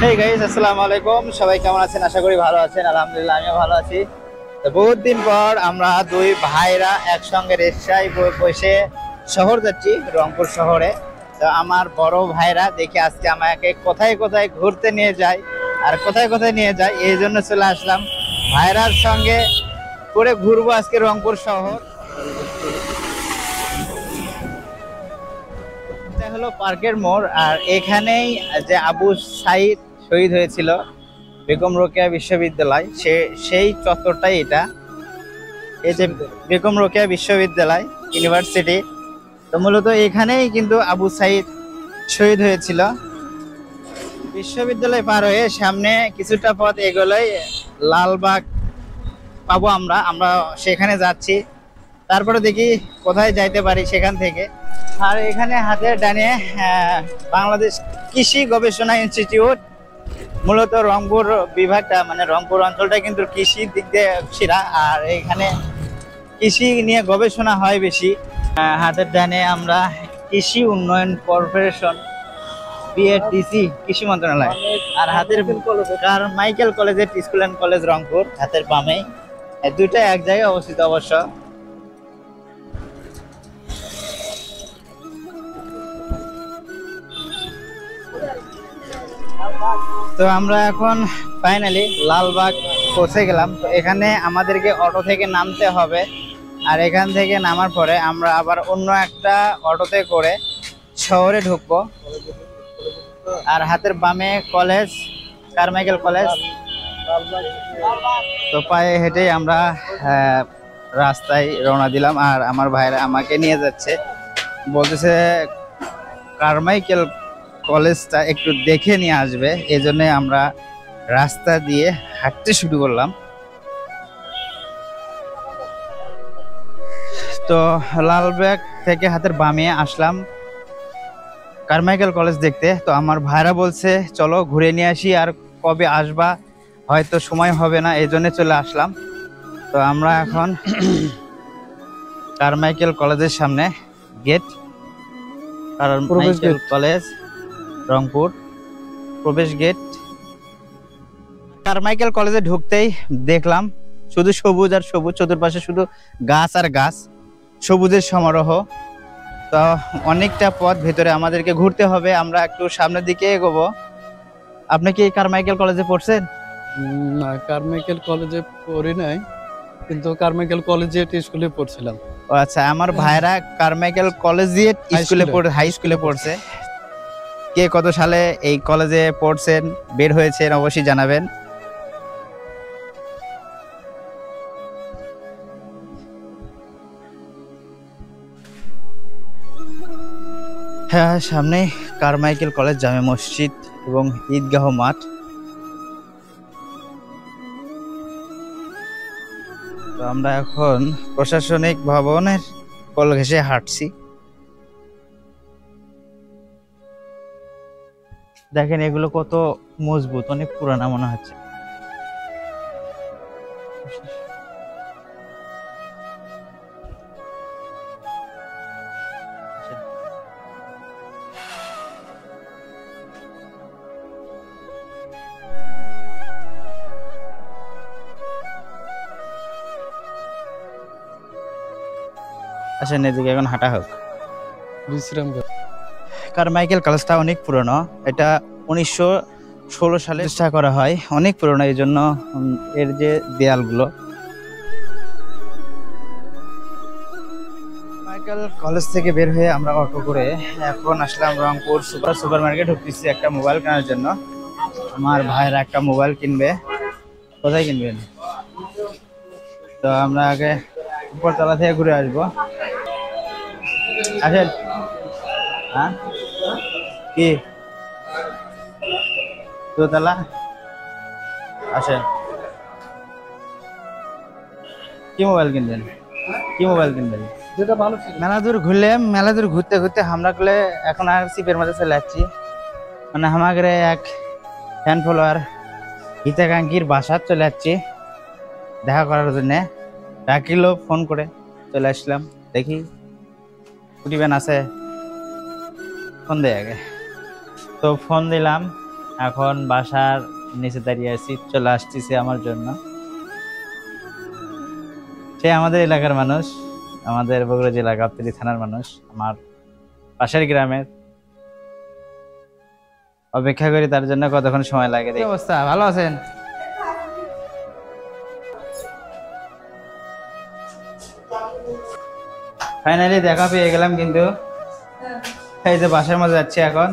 Hey guys, আসসালামু আলাইকুম। সবাই কেমন আছেন? আশা করি ভালো আছেন। আলহামদুলিল্লাহ, আমিও ভালো আছি। তো বহুত দিন পর আমরা দুই ভাইরা একসঙ্গে রিকশায় বসে শহর যাচ্ছি, রংপুর শহরে। তো আমার বড় ভাইরা দেখে আজকে আমাকে কোথায় কোথায় ঘুরতে নিয়ে যায় আর কোথায় কোথায় নিয়ে যায়, এই জন্য চলে আসলাম ভাইরার সঙ্গে করে ঘুরবো আজকে রংপুর শহর। এটা হলো পার্কের মোড়, আর এখানেই যে আবু সাইদ শহীদ হয়েছিল, বেগম রোকেয়া বিশ্ববিদ্যালয়, সেই চত্বরটাই এটা। এই যে বেগম রোকেয়া বিশ্ববিদ্যালয় ইউনিভার্সিটি, তো মূলত এখানেই কিন্তু আবু সাইদ শহীদ হয়েছিল। বিশ্ববিদ্যালয় পার হয়ে সামনে কিছুটা পথ এগোলেই লালবাগ পাবো আমরা আমরা সেখানে যাচ্ছি। তারপরে দেখি কোথায় যাইতে পারি সেখান থেকে। আর এখানে হাতের ডানে বাংলাদেশ কৃষি গবেষণা ইনস্টিটিউট। মূলত রংপুর বিভাগটা, মানে রংপুর অঞ্চলটা কিন্তু কৃষির দিক দিয়ে সেরা, আর এখানে কৃষি নিয়ে গবেষণা হয় বেশি। হাতের ডানে আমরা কৃষি উন্নয়ন কর্পোরেশন, বিএডিসি, কৃষি মন্ত্রণালয়। আর হাতের কারমাইকেল কলেজের স্কুল অ্যান্ড কলেজ রংপুর, হাতের বামে। দুইটা এক জায়গায় অবস্থিত অবশ্য। তো আমরা এখন ফাইনালি লালবাগ পৌঁছে গেলাম। তো এখানে আমাদেরকে অটো থেকে নামতে হবে, আর এখান থেকে নামার পরে আমরা আবার অন্য একটা অটোতে করে শহরে ঢুকবো। আর হাতের বামে কলেজ, কারমাইকেল কলেজ। তো পায়ে হেঁটেই আমরা রাস্তায় রওনা দিলাম, আর আমার ভাইরা আমাকে নিয়ে যাচ্ছে, বলতেছে কারমাইকেল কলেজটা একটু দেখে নিয়ে আসবে। এই জন্য আমরা রাস্তা দিয়ে হাঁটতে শুরু করলাম। তো লালবাগ থেকে হাতের বামে আসলাম কারমাইকেল কলেজ দেখতে। তো আমার ভাইরা বলছে চলো ঘুরে নিয়ে আসি, আর কবে আসবা হয়তো সময় হবে না, এই জন্য চলে আসলাম। তো আমরা এখন কারমাইকেল কলেজের সামনে, গেট কারমাইকেল কলেজ রংপুর প্রবেশ গেট। কারমাইকেল কলেজে ঢুকতেই দেখলাম শুধু সবুজ আর সবুজ, চতুর্পাশে শুধু গাছ আর গাছ, সবুজের সমারোহ। তো অনেকটা পথ ভেতরে আমাদেরকে ঘুরতে হবে, আমরা একটু সামনের দিকে এগোবো। আপনি কি কারমাইকেল কলেজে পড়ছেন? না, কারমাইকেল কলেজে পড়ি নাই, কিন্তু কারমাইকেল কলেজিয়েট স্কুলে পড়ছিলাম। ও আচ্ছা, আমার ভাইরা কারমাইকেল কলেজিয়েট স্কুলে হাই স্কুলে পড়ছে। কে কত সালে এই কলেজে পড়ছেন, বের হয়েছেন, অবশ্যই জানাবেন। হ্যাঁ, সামনে কারমাইকেল কলেজ, জামে মসজিদ এবং ঈদগাহ মাঠ। তো আমরা এখন প্রশাসনিক ভবনের কোল ঘেঁষে হাঁটছি। দেখেন এগুলো কত মজবুত, অনেক পুরানা মনে হচ্ছে। আসেন এদিকে এখন হাঁটা হোক। কারমাইকেল কলেজটা অনেক পুরনো, এটা 1916 সালে প্রতিষ্ঠা করা হয়, অনেক পুরনো। এই জন্য এর যে দেয়ালগুলো। কারমাইকেল কলেজ থেকে বের হয়ে আমরা অটো করে এখন আসলাম রংপুর সুপার মার্কেট, ঢুকতেছি একটা মোবাইল কেনার জন্য। আমার ভাইয়ের একটা মোবাইল কিনবে। কোথায় কিনবেন? তো আমরা আগে উপরতলা থেকে ঘুরে আসবো। আসেন। হ্যাঁ কি দোতলা? আসেন। কি মোবাইল কিনবেন? কি মোবাইল কিনবেন? যেটা ভালো। মেলা দূর ঘুরলাম, মেলা দূর ঘুরতে ঘুরতে আমরা করলে এখন আর সিপের মাঝে চলে যাচ্ছি। মানে আমাদের এক ফ্যান ফলোয়ার হিতাকাঙ্ক্ষীর বাসা চলে যাচ্ছি দেখা করার জন্যে। ডাকিলো, ফোন করে চলে আসলাম। দেখি উঠিবেন আছে, ফোন দেয় আগে। তো ফোন দিলাম, এখন বাসার নিচে দাঁড়িয়ে আছি, চলে আসতেছে আমার জন্য। সে আমাদের এলাকার মানুষ, আমাদের বগুড়া জেলা গাবতলী থানার মানুষ, আমার পাশের গ্রামের। অপেক্ষা করি তার জন্য কতক্ষণ সময় লাগে। কি অবস্থা, ভালো আছেন? ফাইনালি দেখা পেয়ে গেলাম, কিন্তু এই যে বাসার মধ্যে যাচ্ছি এখন।